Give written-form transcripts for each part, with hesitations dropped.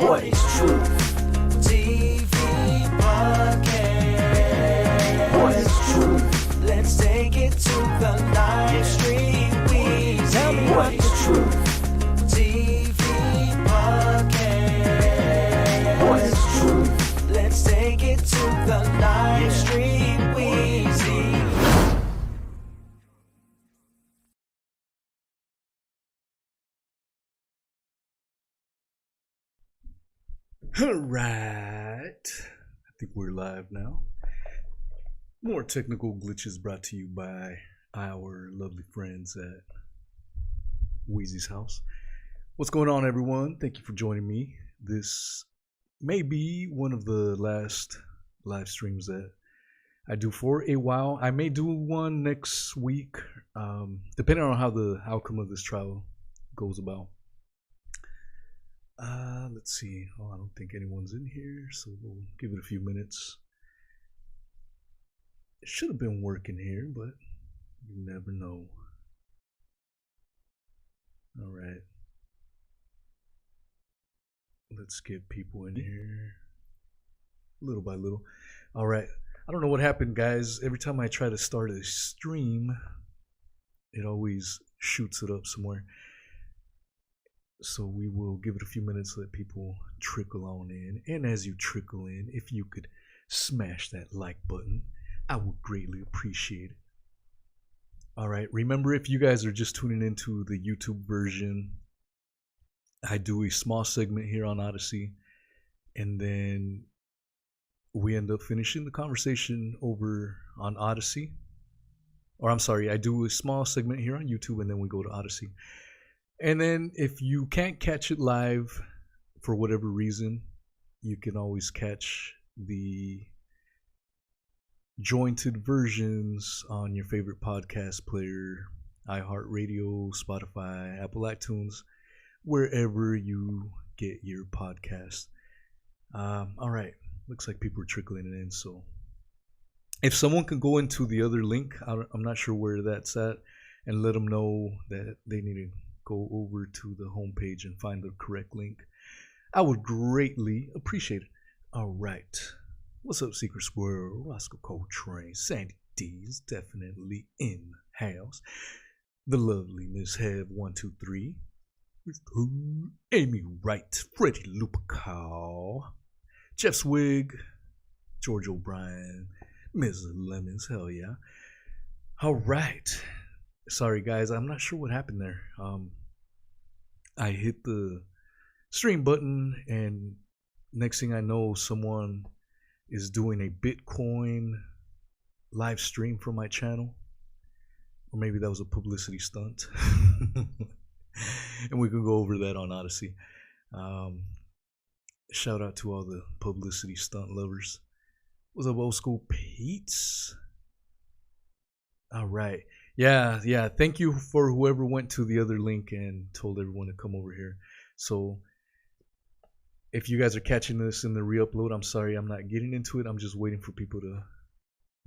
What is truth? TV podcast. What is truth? Let's take it to the live stream. Tell me what is truth? TV podcast. What is truth? Let's take it to the live stream. Weezy. All right, I think we're live now. More technical glitches brought to you by our lovely friends at Weezy's house. What's going on, everyone? Thank you for joining me. This may be one of the last live streams that I do for a while. I may do one next week, depending on how the outcome of this trial goes about. Let's see. Oh, I don't think anyone's in here, so we'll give it a few minutes. It should have been working here, but you never know. All right. Let's get people in here little by little. All right. I don't know what happened, guys. Every time I try to start a stream, it always shoots it up somewhere. So we will give it a few minutes, let people trickle on in. And as you trickle in, if you could smash that like button, I would greatly appreciate it. All right. Remember, if you guys are just tuning into the YouTube version, I do a small segment here on Odysee. And then we end up finishing the conversation over on Odysee. Or I'm sorry, I do a small segment here on YouTube and then we go to Odysee. And then if you can't catch it live for whatever reason, you can always catch the jointed versions on your favorite podcast player, iHeartRadio, Spotify, Apple iTunes, wherever you get your podcast. All right. Looks like people are trickling in. So if someone can go into the other link, I'm not sure where that's at, and let them know that they need to go over to the homepage and find the correct link, I would greatly appreciate it. All right. What's up, Secret Squirrel? Roscoe Coltrane. Sandy D is definitely in house. The lovely Miss Hev 123. Amy Wright. Freddie Lupical. Jeff Swig. George O'Brien. Ms. Lemons. Hell yeah. All right. Sorry, guys. I'm not sure what happened there. I hit the stream button, and next thing I know, someone is doing a Bitcoin live stream from my channel. Or maybe that was a publicity stunt. And we can go over that on Odysee. Shout out to all the publicity stunt lovers. What's up, Old School Pete's? All right. Yeah. Thank you for whoever went to the other link and told everyone to come over here. So if you guys are catching this in the re-upload, I'm sorry I'm not getting into it. I'm just waiting for people to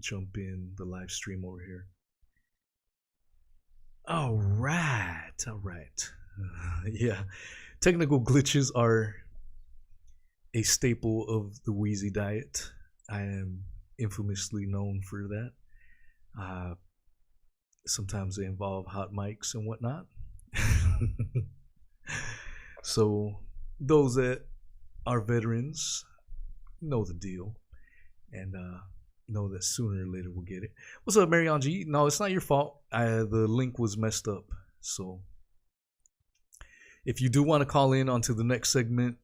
jump in the live stream over here. All right. Yeah. Technical glitches are a staple of the Weezy diet. I am infamously known for that. Sometimes they involve hot mics and whatnot. So those that are veterans know the deal and know that sooner or later we'll get it. What's up, Marion G? No, it's not your fault. The link was messed up. So if you do want to call in onto the next segment,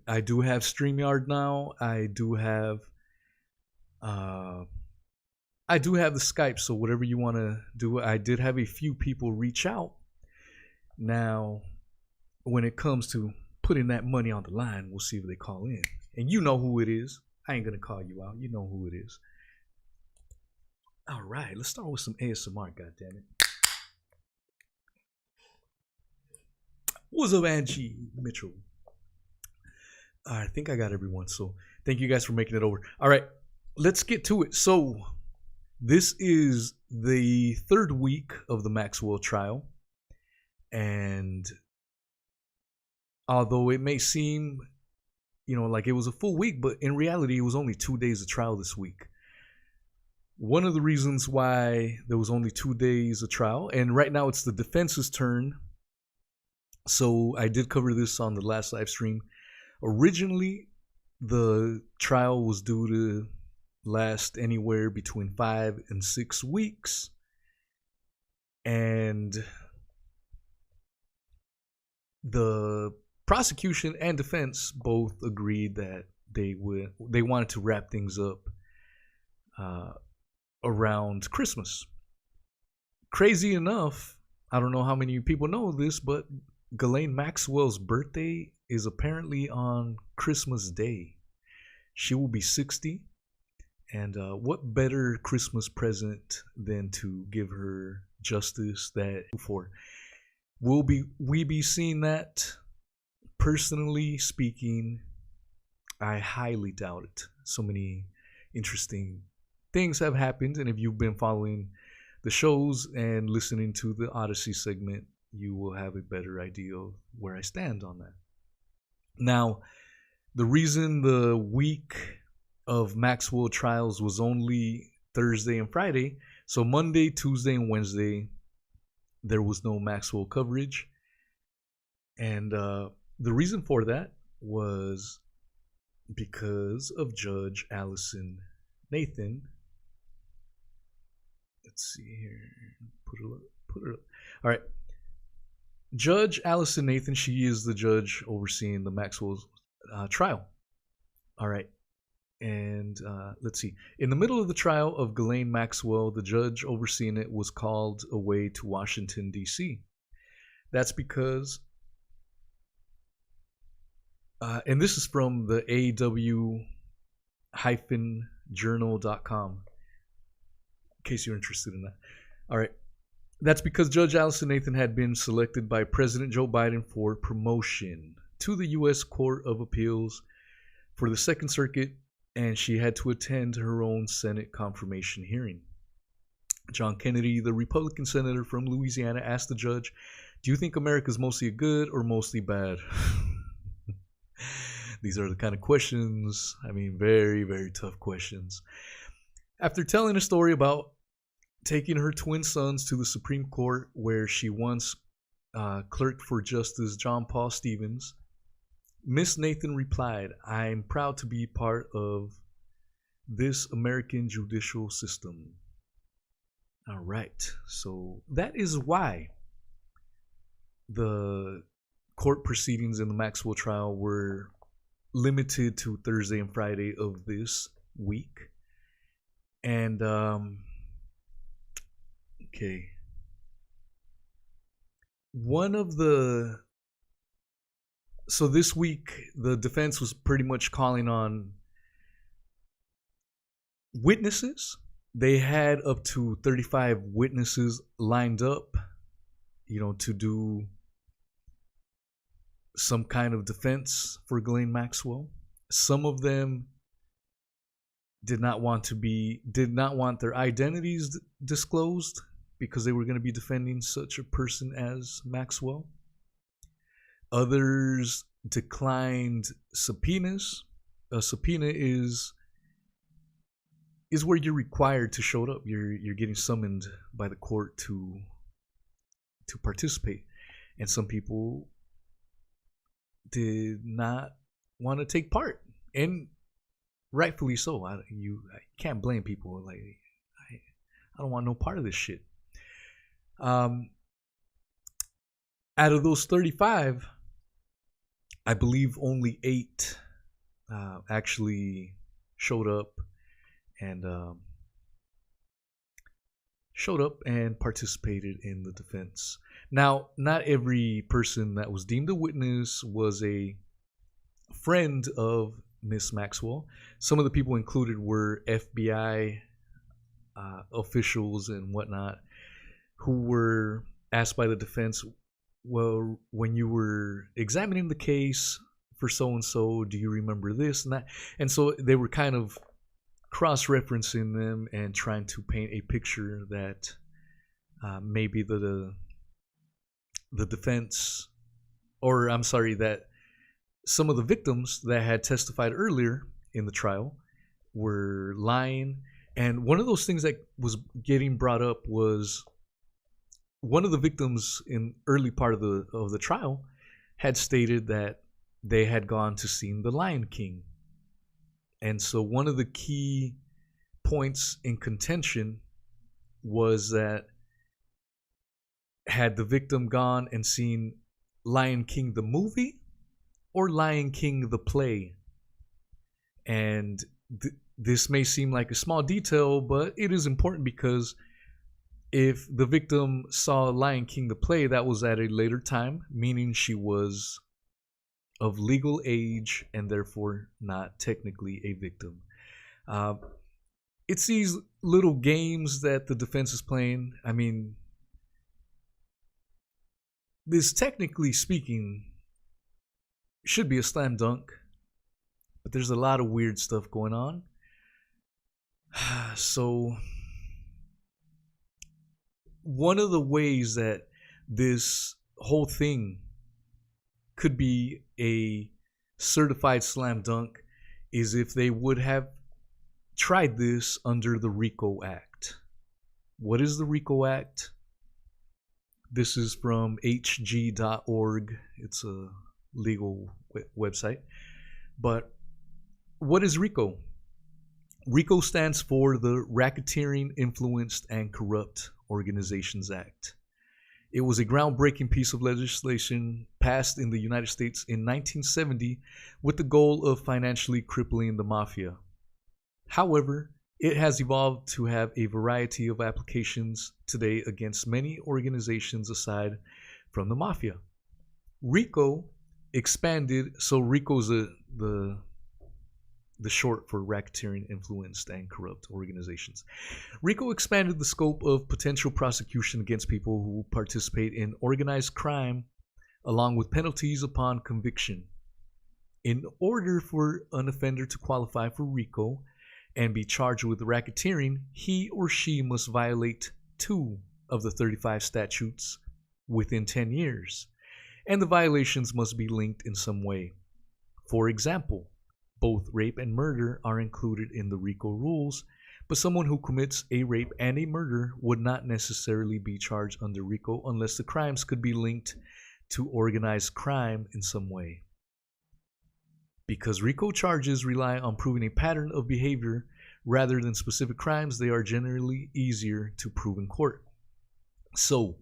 I do have StreamYard now. I do have the Skype, so whatever you want to do. I did have a few people reach out. Now, when it comes to putting that money on the line, we'll see if they call in. And you know who it is. I ain't going to call you out. You know who it is. All right, let's start with some ASMR, goddammit. What's up, Angie Mitchell? I think I got everyone, so thank you guys for making it over. All right, let's get to it. So this is the third week of the Maxwell trial, and although it may seem like it was a full week, but in reality, it was only 2 days of trial this week. One of the reasons why there was only 2 days of trial, and right now it's the defense's turn. So I did cover this on the last live stream. Originally, the trial was due to last anywhere between 5 and 6 weeks. And the prosecution and defense both agreed that they wanted to wrap things up around Christmas. Crazy enough, I don't know how many people know this, but Ghislaine Maxwell's birthday is apparently on Christmas Day. She will be 60, and what better Christmas present than to give her justice that for? Will we be seeing that? Personally speaking, I highly doubt it. So many interesting things have happened, and if you've been following the shows and listening to the Odysee segment, you will have a better idea of where I stand on that. Now, the reason the week of Maxwell trials was only Thursday and Friday, so Monday, Tuesday, and Wednesday, there was no Maxwell coverage. And the reason for that was because of Judge Alison Nathan. Let's see here. Put it up. All right. Judge Alison Nathan, she is the judge overseeing the Maxwell trial. All right. And let's see. In the middle of the trial of Ghislaine Maxwell, the judge overseeing it was called away to Washington, D.C. That's because, and this is from the aw-journal.com, in case you're interested in that. All right. That's because Judge Alison Nathan had been selected by President Joe Biden for promotion to the U.S. Court of Appeals for the Second Circuit, and she had to attend her own Senate confirmation hearing. John Kennedy, the Republican senator from Louisiana, asked the judge, "Do you think America's mostly good or mostly bad?" These are the kind of questions, very, very tough questions. After telling a story about taking her twin sons to the Supreme Court, where she once clerked for Justice John Paul Stevens, Miss Nathan replied, "I'm proud to be part of this American judicial system." All right, so that is why the court proceedings in the Maxwell trial were limited to Thursday and Friday of this week. And okay, so this week the defense was pretty much calling on witnesses. They had up to 35 witnesses lined up, to do some kind of defense for Ghislaine Maxwell. Some of them did not want their identities disclosed because they were going to be defending such a person as Maxwell. Others declined subpoenas. A subpoena is where you're required to show up. You're getting summoned by the court to participate, and some people did not want to take part, and rightfully so. I can't blame people. Like, I don't want no part of this shit. Out of those 35, I believe only 8 actually showed up and participated in the defense. Now, not every person that was deemed a witness was a friend of Miss Maxwell. Some of the people included were FBI officials and whatnot, who were asked by the defense, "Well, when you were examining the case for so-and-so, do you remember this and that?" And so they were kind of cross-referencing them and trying to paint a picture that maybe the defense, or I'm sorry, that some of the victims that had testified earlier in the trial were lying. And one of those things that was getting brought up was one of the victims in early part of the trial had stated that they had gone to see The Lion King. And so one of the key points in contention was that had the victim gone and seen Lion King the movie or Lion King the play? And this may seem like a small detail, but it is important because if the victim saw Lion King the play, that was at a later time, meaning she was of legal age and therefore not technically a victim. It's these little games that the defense is playing. I mean, this, technically speaking, should be a slam dunk, but there's a lot of weird stuff going on. So one of the ways that this whole thing could be a certified slam dunk is if they would have tried this under the RICO Act. What is the RICO Act? This is from hg.org. It's a legal website. But what is RICO? RICO stands for the Racketeering, Influenced, and Corrupt Organizations Act. It was a groundbreaking piece of legislation passed in the United States in 1970 with the goal of financially crippling the mafia. However, it has evolved to have a variety of applications today against many organizations aside from the mafia. RICO expanded, so RICO's the short for Racketeering, Influenced, and Corrupt Organizations. RICO expanded the scope of potential prosecution against people who participate in organized crime, along with penalties upon conviction. In order for an offender to qualify for RICO and be charged with racketeering, he or she must violate 2 of the 35 statutes within 10 years, and the violations must be linked in some way. For example, both rape and murder are included in the RICO rules, but someone who commits a rape and a murder would not necessarily be charged under RICO unless the crimes could be linked to organized crime in some way. Because RICO charges rely on proving a pattern of behavior rather than specific crimes, they are generally easier to prove in court. So,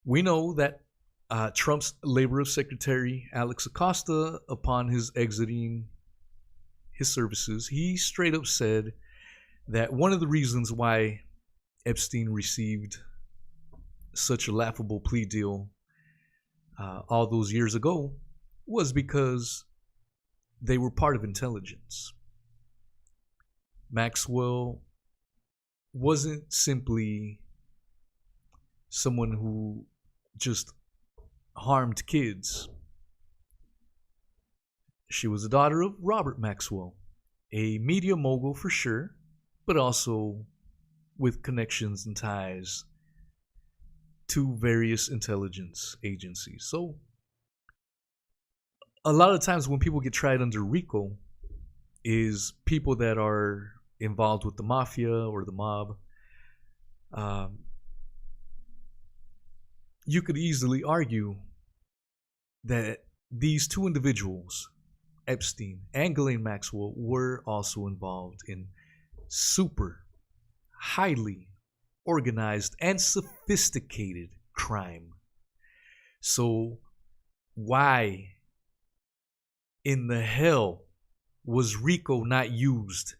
we know that Trump's Labor Secretary Alex Acosta, upon his exiting his services, he straight up said that one of the reasons why Epstein received such a laughable plea deal all those years ago was because they were part of intelligence. Maxwell wasn't simply someone who just harmed kids. She was the daughter of Robert Maxwell, a media mogul for sure, but also with connections and ties to various intelligence agencies. So a lot of times when people get tried under RICO is people that are involved with the mafia or the mob. You could easily argue that these 2 individuals, Epstein and Ghislaine Maxwell, were also involved in super, highly organized and sophisticated crime. So why in the hell was RICO not used?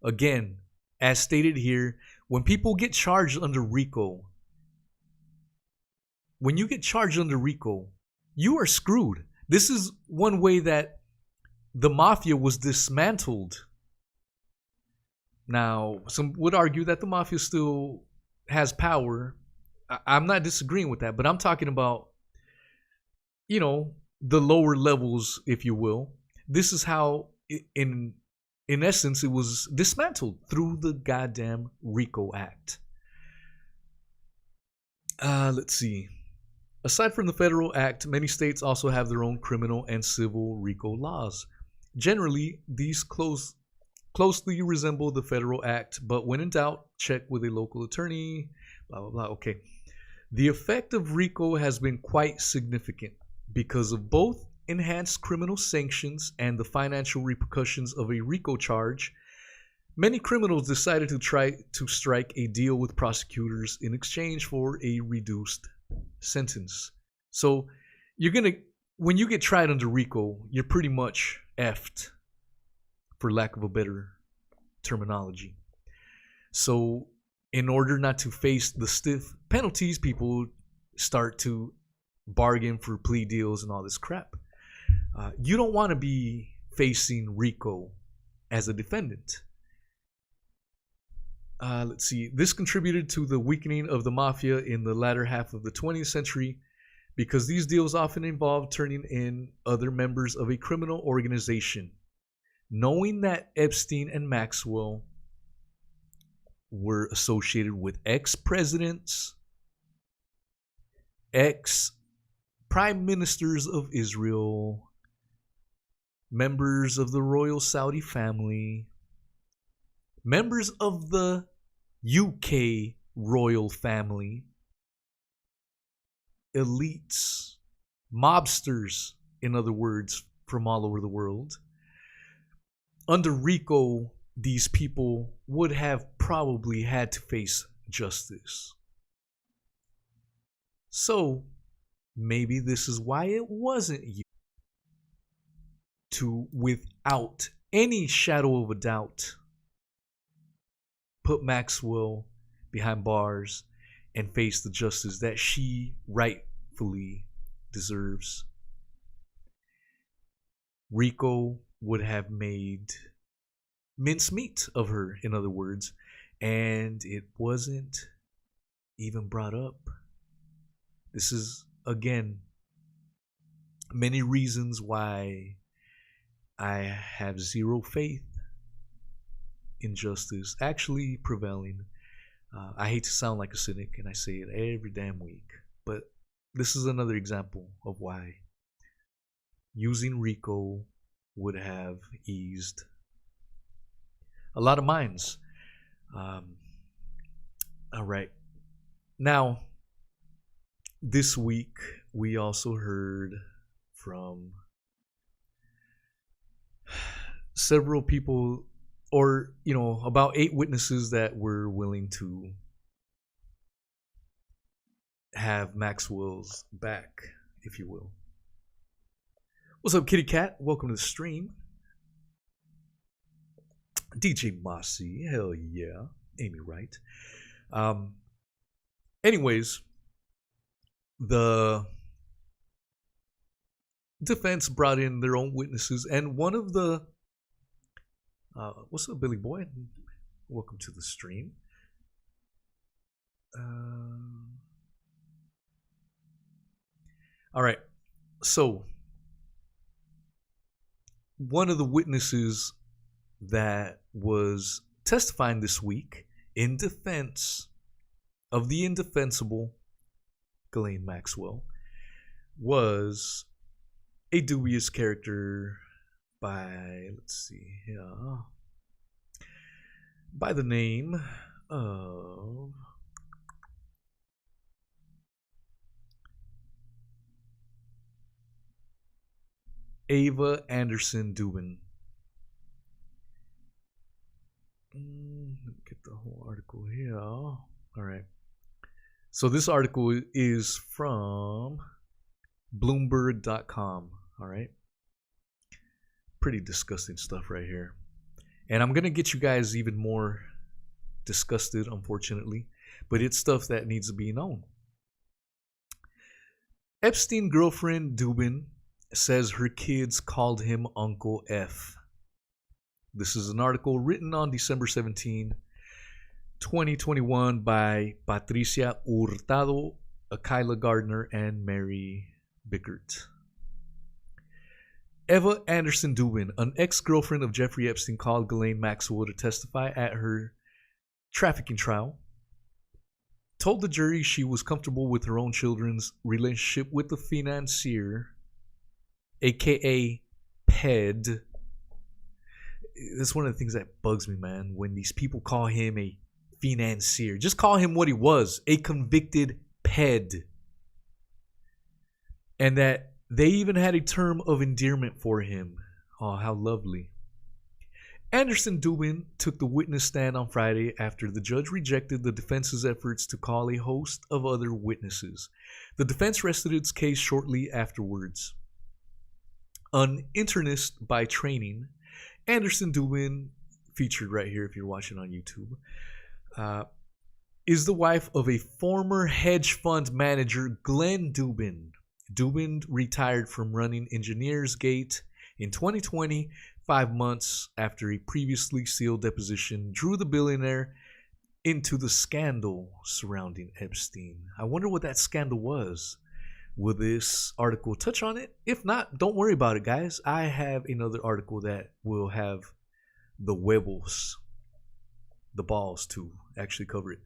Again, as stated here, when people get charged under RICO, when you get charged under RICO, you are screwed. This is one way that the mafia was dismantled. Now, some would argue that the mafia still has power. I'm not disagreeing with that, but I'm talking about, the lower levels, if you will. This is how, in essence, it was dismantled through the goddamn RICO Act. Let's see. Aside from the federal act, many states also have their own criminal and civil RICO laws. Generally, these closely resemble the federal act, but when in doubt, check with a local attorney, blah, blah, blah. Okay. The effect of RICO has been quite significant because of both enhanced criminal sanctions and the financial repercussions of a RICO charge. Many criminals decided to try to strike a deal with prosecutors in exchange for a reduced sentence. So when you get tried under RICO, you're pretty much effed, for lack of a better terminology. So in order not to face the stiff penalties, people start to bargain for plea deals and all this crap. You don't want to be facing RICO as a defendant. Let's see. This contributed to the weakening of the mafia in the latter half of the 20th century because these deals often involved turning in other members of a criminal organization. Knowing that Epstein and Maxwell were associated with ex-presidents, ex-prime ministers of Israel, members of the royal Saudi family, members of the UK royal family, elites, mobsters, in other words, from all over the world. Under RICO, these people would have probably had to face justice. So, maybe this is why it wasn't you to, without any shadow of a doubt, put Maxwell behind bars and face the justice that she rightfully deserves. RICO would have made mincemeat of her, in other words, and it wasn't even brought up. This is, again, many reasons why I have zero faith in justice actually prevailing. I hate to sound like a cynic, and I say it every damn week, but this is another example of why using RICO would have eased a lot of minds. All right. Now, this week, we also heard from several people, or, about 8 witnesses that were willing to have Maxwell's back, if you will. What's up, Kitty Cat? Welcome to the stream. DJ Mossy, hell yeah. Amy Wright. Anyways, the defense brought in their own witnesses, and one of the what's up, Billy Boy? Welcome to the stream. All right. So, one of the witnesses that was testifying this week in defense of the indefensible Ghislaine Maxwell was a dubious character by, by the name of Ava Anderson Dubin. Let me get the whole article here. All right. So this article is from Bloomberg.com. All right. Pretty disgusting stuff right here. And I'm going to get you guys even more disgusted, unfortunately. But it's stuff that needs to be known. Epstein girlfriend Dubin says her kids called him Uncle F. This is an article written on December 17, 2021 by Patricia Hurtado, Kyla Gardner, and Mary Bickert. Eva Anderson Dubin, an ex-girlfriend of Jeffrey Epstein, called Ghislaine Maxwell to testify at her trafficking trial, told the jury she was comfortable with her own children's relationship with the financier, aka PED. That's one of the things that bugs me, man, when these people call him a financier. Just call him what he was, a convicted PED. And that they even had a term of endearment for him. Oh, how lovely. Anderson Dubin took the witness stand on Friday after the judge rejected the defense's efforts to call a host of other witnesses. The defense rested its case shortly afterwards. An internist by training, Anderson Dubin, featured right here if you're watching on YouTube, is the wife of a former hedge fund manager, Glenn Dubin. Dubin retired from running Engineersgate in 2020, 5 months after a previously sealed deposition drew the billionaire into the scandal surrounding Epstein. I wonder what that scandal was. Will this article touch on it? If not, don't worry about it, guys. I have another article that will have the huevos, the balls to actually cover it.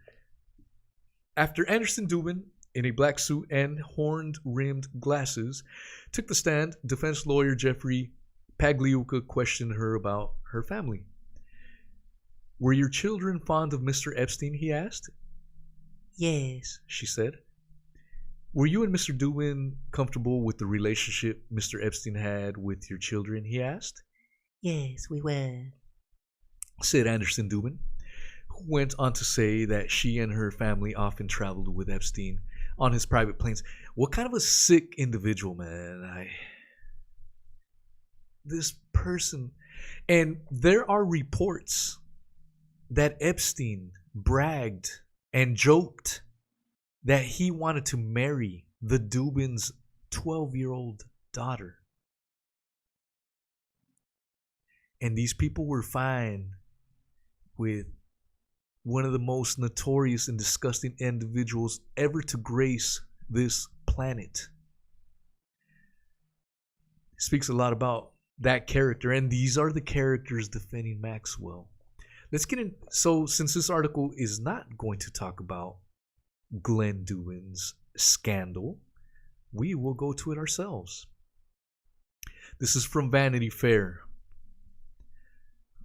After Anderson Dubin, in a black suit and horn-rimmed glasses, took the stand, defense lawyer Jeffrey Pagliuca questioned her about her family. "Were your children fond of Mr. Epstein?" he asked. "Yes," she said. "Were you and Mr. Dubin comfortable with the relationship Mr. Epstein had with your children?" he asked. "Yes, we were," said Anderson Dubin, who went on to say that she and her family often traveled with Epstein on his private planes. What kind of a sick individual, man. This person. And there are reports that Epstein bragged and joked that he wanted to marry the Dubin's 12-year-old daughter. And these people were fine with one of the most notorious and disgusting individuals ever to grace this planet. It speaks a lot about that character, and these are the characters defending Maxwell. Let's get in. So, since this article is not going to talk about Glenn Dubin's scandal, we will go to it ourselves. This is from Vanity Fair.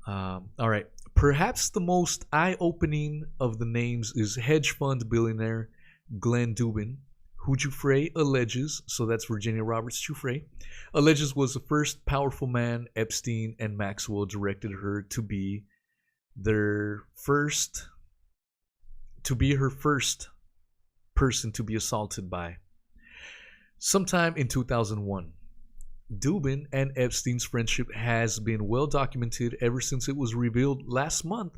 All right. Perhaps the most eye-opening of the names is hedge fund billionaire Glenn Dubin, who Giuffre alleges, so that's Virginia Roberts Giuffre, alleges was the first powerful man Epstein and Maxwell directed her to be her first person to be assaulted by. Sometime in 2001. Dubin and Epstein's friendship has been well documented ever since it was revealed last month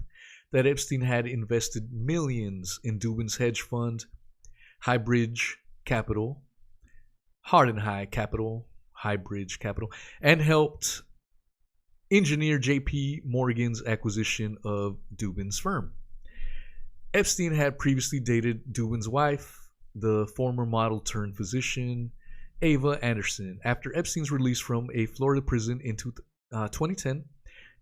that Epstein had invested millions in Dubin's hedge fund, Highbridge Capital, Highbridge Capital, and helped engineer J.P. Morgan's acquisition of Dubin's firm. Epstein had previously dated Dubin's wife, the former model turned physician, Ava Anderson. After Epstein's release from a Florida prison in 2010,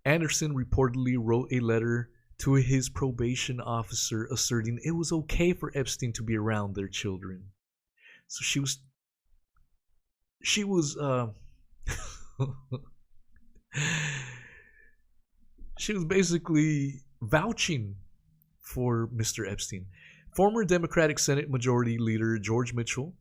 Anderson reportedly wrote a letter to his probation officer asserting it was okay for Epstein to be around their children. So she was she was basically vouching for Mr. Epstein. Former Democratic Senate Majority Leader George Mitchell,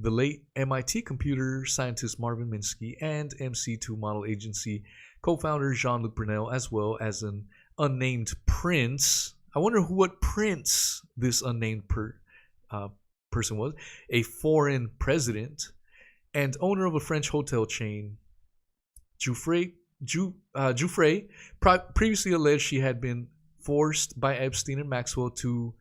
the late MIT computer scientist Marvin Minsky, and MC2 Model Agency co-founder Jean-Luc Brunel, as well as an unnamed prince. I wonder what prince this unnamed person was. A foreign president and owner of a French hotel chain. Giuffre previously alleged she had been forced by Epstein and Maxwell to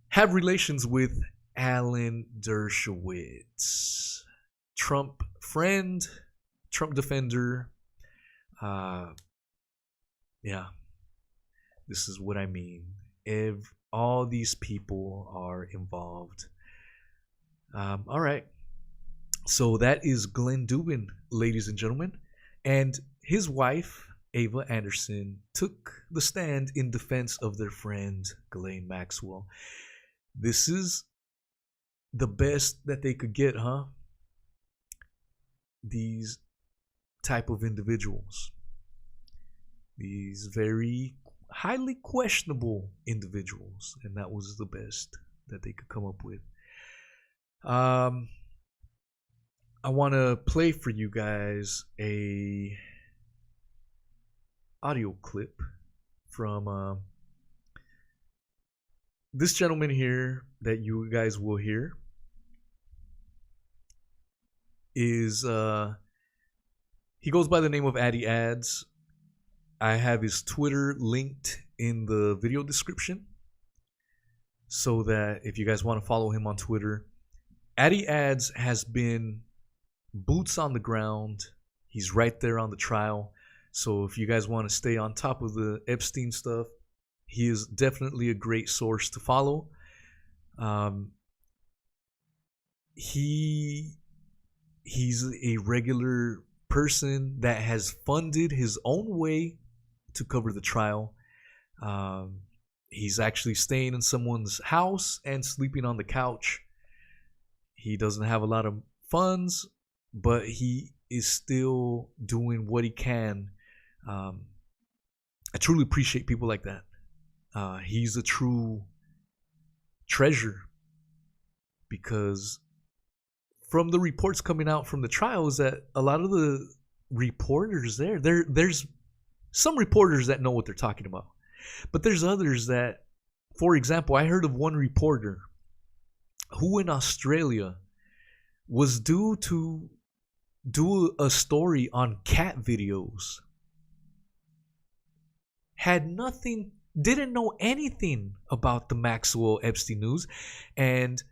have relations with Alan Dershowitz, Trump friend, Trump defender. Yeah, this is what I mean. All these people are involved. All right. So that is Glenn Dubin, ladies and gentlemen. And his wife, Ava Anderson, took the stand in defense of their friend, Ghislaine Maxwell. This is the best that they could get, huh? These type of individuals. These very highly questionable individuals. And that was the best that they could come up with. I want to play for you guys a audio clip from this gentleman here that you guys will hear is he goes by the name of Addy Ads. I have his Twitter linked in the video description so that if you guys want to follow him on Twitter, Addy Ads has been boots on the ground. He's right there on the trial. So if you guys want to stay on top of the Epstein stuff, he is definitely a great source to follow. He's a regular person that has funded his own way to cover the trial. He's actually staying in someone's house and sleeping on the couch. He doesn't have a lot of funds, but he is still doing what he can. I truly appreciate people like that. He's a true treasure, because from the reports coming out from the trial is that a lot of the reporters there's some reporters that know what they're talking about, but there's others that, for example, I heard of one reporter who in Australia was due to do a story on cat videos, didn't know anything about the Maxwell Epstein news, and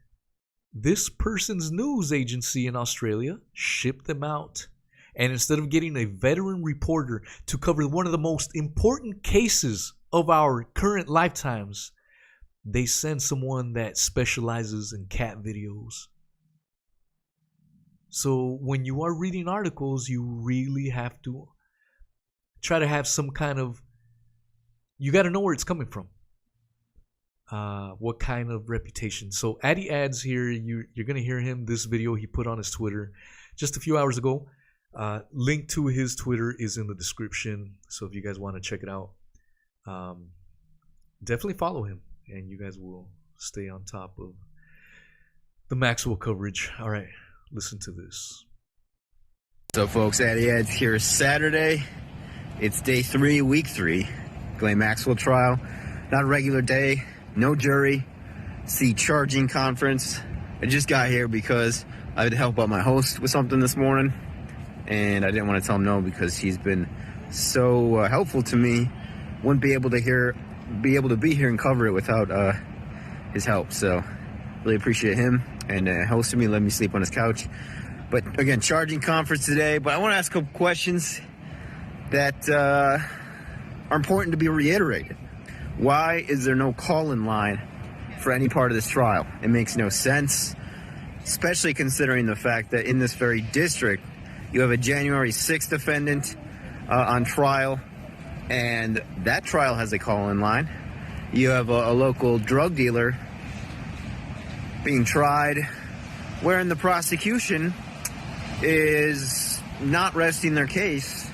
this person's news agency in Australia shipped them out. And instead of getting a veteran reporter to cover one of the most important cases of our current lifetimes, they send someone that specializes in cat videos. So when you are reading articles, you really have to try to have some kind of, you got to know where it's coming from. What kind of reputation. So Addy Ads here, you're going to hear him, this video he put on his Twitter just a few hours ago. Link to his Twitter is in the description. So if you guys want to check it out, definitely follow him and you guys will stay on top of the Maxwell coverage. All right, listen to this. So folks, Addy Ads here Saturday. It's day 3, week 3, Ghislaine Maxwell trial. Not a regular day, no jury, see charging conference. I just got here because I had to help out my host with something this morning, and I didn't want to tell him no because he's been so helpful to me. Wouldn't be able to be here and cover it without his help. So really appreciate him and hosting me, letting me sleep on his couch. But again, charging conference today. But I want to ask a couple questions that are important to be reiterated. Why is there no call-in line for any part of this trial? It makes no sense, especially considering the fact that in this very district, you have a January 6th defendant on trial, and that trial has a call-in line. You have a local drug dealer being tried, wherein the prosecution is not resting their case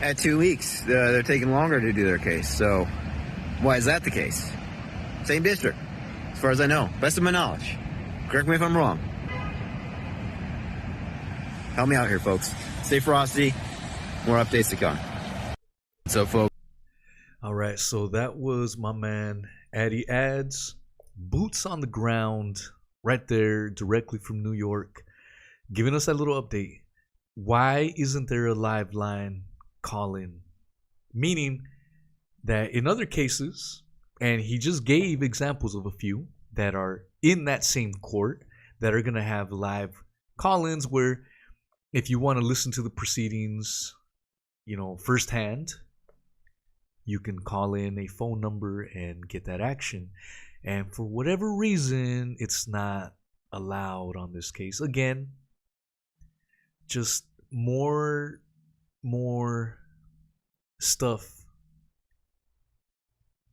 at 2 weeks. They're taking longer to do their case. So why is that the case? Same district, as far as I know. Best of my knowledge. Correct me if I'm wrong. Help me out here, folks. Stay frosty. More updates to come. So, folks. All right, so that was my man Addy Ads, boots on the ground, right there, directly from New York, giving us that little update. Why isn't there a live line call-in? Meaning that in other cases, and he just gave examples of a few that are in that same court that are going to have live call-ins where if you want to listen to the proceedings, firsthand, you can call in a phone number and get that action. And for whatever reason, it's not allowed on this case. Again, just more stuff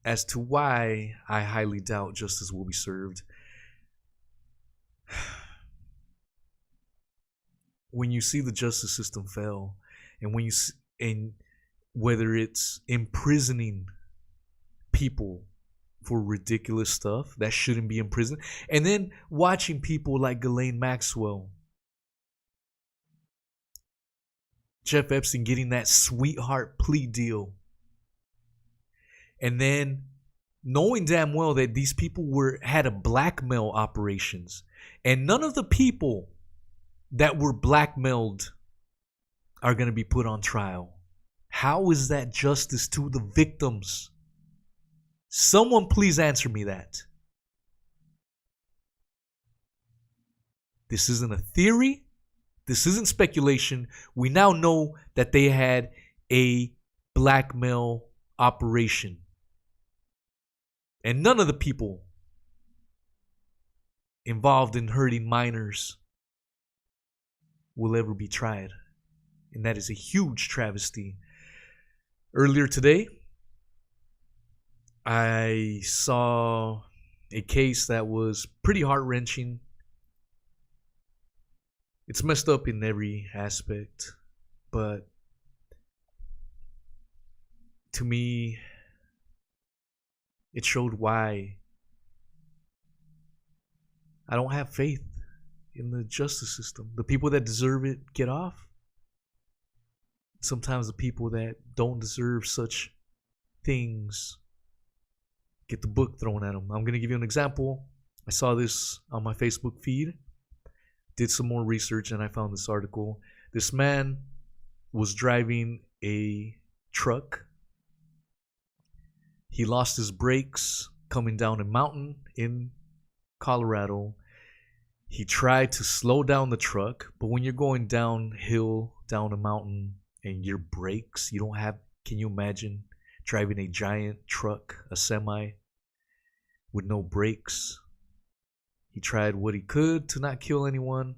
as to why I highly doubt justice will be served. When you see the justice system fail, and when you and whether it's imprisoning people for ridiculous stuff that shouldn't be in prison, and then watching people like Ghislaine Maxwell, Jeff Epstein getting that sweetheart plea deal, and then knowing damn well that these people had a blackmail operations, and none of the people that were blackmailed are going to be put on trial. How is that justice to the victims? Someone please answer me that. This isn't a theory. This isn't speculation. We now know that they had a blackmail operation. And none of the people involved in hurting minors will ever be tried. And that is a huge travesty. Earlier today, I saw a case that was pretty heart-wrenching. It's messed up in every aspect, but to me, it showed why I don't have faith in the justice system. The people that deserve it get off. Sometimes the people that don't deserve such things get the book thrown at them. I'm going to give you an example. I saw this on my Facebook feed, did some more research, and I found this article. This man was driving a truck. He lost his brakes coming down a mountain in Colorado. He tried to slow down the truck, but when you're going downhill, down a mountain, and your brakes, you don't have, can you imagine driving a giant truck, a semi, with no brakes? He tried what he could to not kill anyone.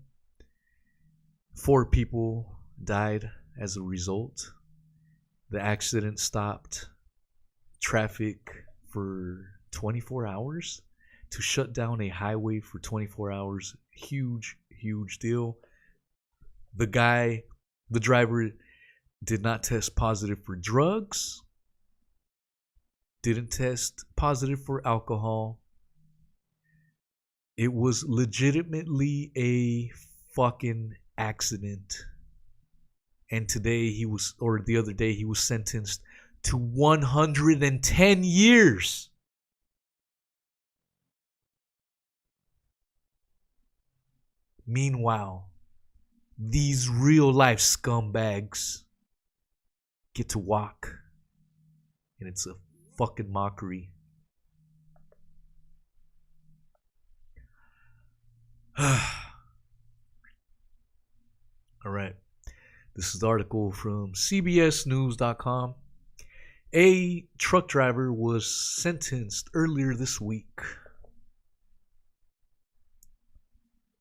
4 people died as a result. The accident stopped traffic for 24 hours. To shut down a highway for 24 hours, huge, huge deal. The driver did not test positive for drugs, didn't test positive for alcohol. It was legitimately a fucking accident. And the other day, he was sentenced to 110 years. Meanwhile, these real life scumbags get to walk, and it's a fucking mockery. All right. This is the article from CBSNews.com. A truck driver was sentenced earlier this week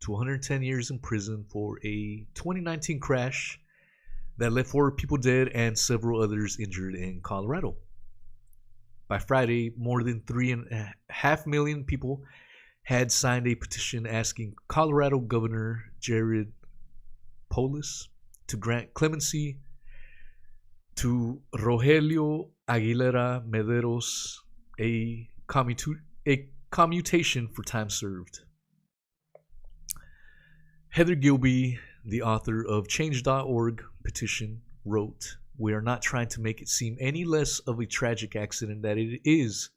to 110 years in prison for a 2019 crash that left 4 people dead and several others injured in Colorado. By Friday, more than 3.5 million people had signed a petition asking Colorado Governor Jared Polis to grant clemency to Rogelio Aguilera Mederos, a commutation for time served. Heather Gilby, the author of Change.org petition, wrote, "We are not trying to make it seem any less of a tragic accident that it is,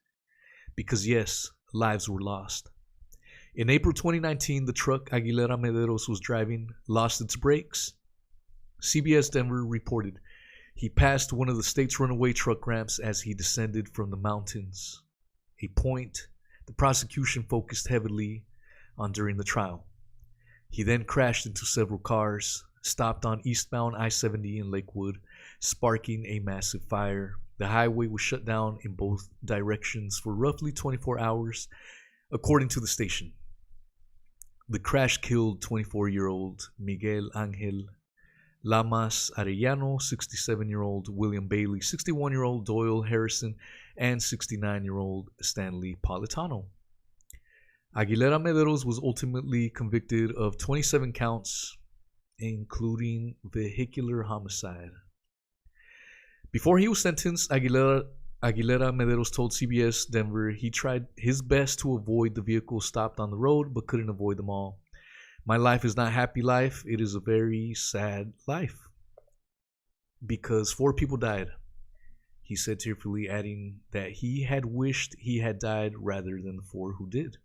because yes, lives were lost. In April 2019, the truck Aguilera Mederos was driving lost its brakes. CBS Denver reported he passed one of the state's runaway truck ramps as he descended from the mountains, a point the prosecution focused heavily on during the trial. He then crashed into several cars, stopped on eastbound I-70 in Lakewood, sparking a massive fire. The highway was shut down in both directions for roughly 24 hours, according to the station. The crash killed 24-year-old Miguel Angel Lamas Arellano, 67-year-old William Bailey, 61-year-old Doyle Harrison, and 69-year-old Stanley Politano. Aguilera Mederos was ultimately convicted of 27 counts, including vehicular homicide. Before he was sentenced, Aguilera Mederos told CBS Denver he tried his best to avoid the vehicles stopped on the road, but couldn't avoid them all. My life is not a happy life. It is a very sad life. Because 4 people died, he said tearfully, adding that he had wished he had died rather than the 4 who did.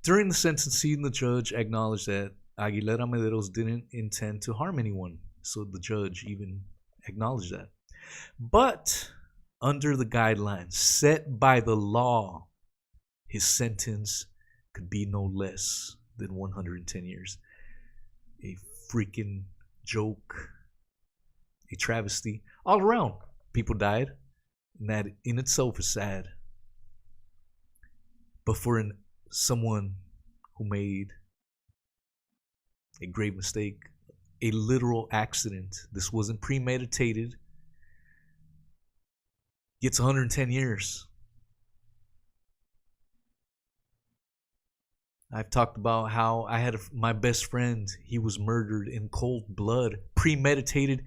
During the sentencing, the judge acknowledged that Aguilera Mederos didn't intend to harm anyone. So the judge even acknowledged that. But under the guidelines set by the law, his sentence could be no less than 110 years. A freaking joke. A travesty. All around, people died. And that in itself is sad. But for someone who made a grave mistake, a literal accident, this wasn't premeditated, gets 110 years. I've talked about how I had my best friend, he was murdered in cold blood, premeditated.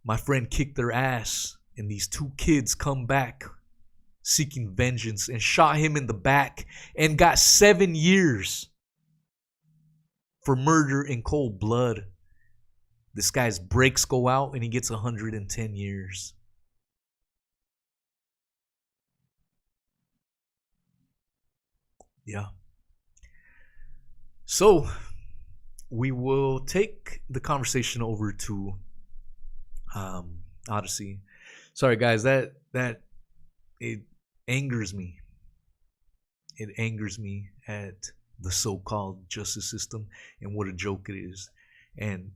My friend kicked their ass, and these 2 kids come back seeking vengeance and shot him in the back and got 7 years for murder in cold blood. This guy's brakes go out and he gets 110 years. Yeah. So we will take the conversation over to Odysee. Sorry guys, that it angers me. It angers me at the so-called justice system and what a joke it is. And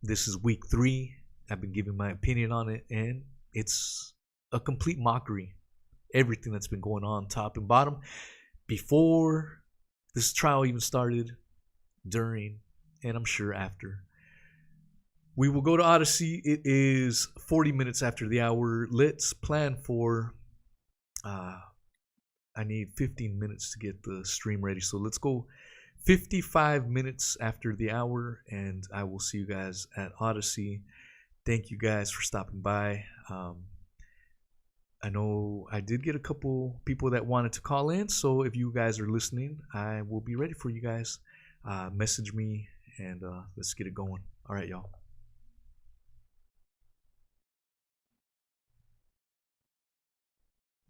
this is week 3. I've been giving my opinion on it, and it's a complete mockery. Everything that's been going on, top and bottom, before this trial even started, during, and I'm sure after. We will go to Odysee. It is 40 minutes after the hour. Let's plan for, I need 15 minutes to get the stream ready. So let's go 55 minutes after the hour, and I will see you guys at Odysee. Thank you guys for stopping by. I know I did get a couple people that wanted to call in, so if you guys are listening, I will be ready for you guys. Message me, and let's get it going. All right, y'all.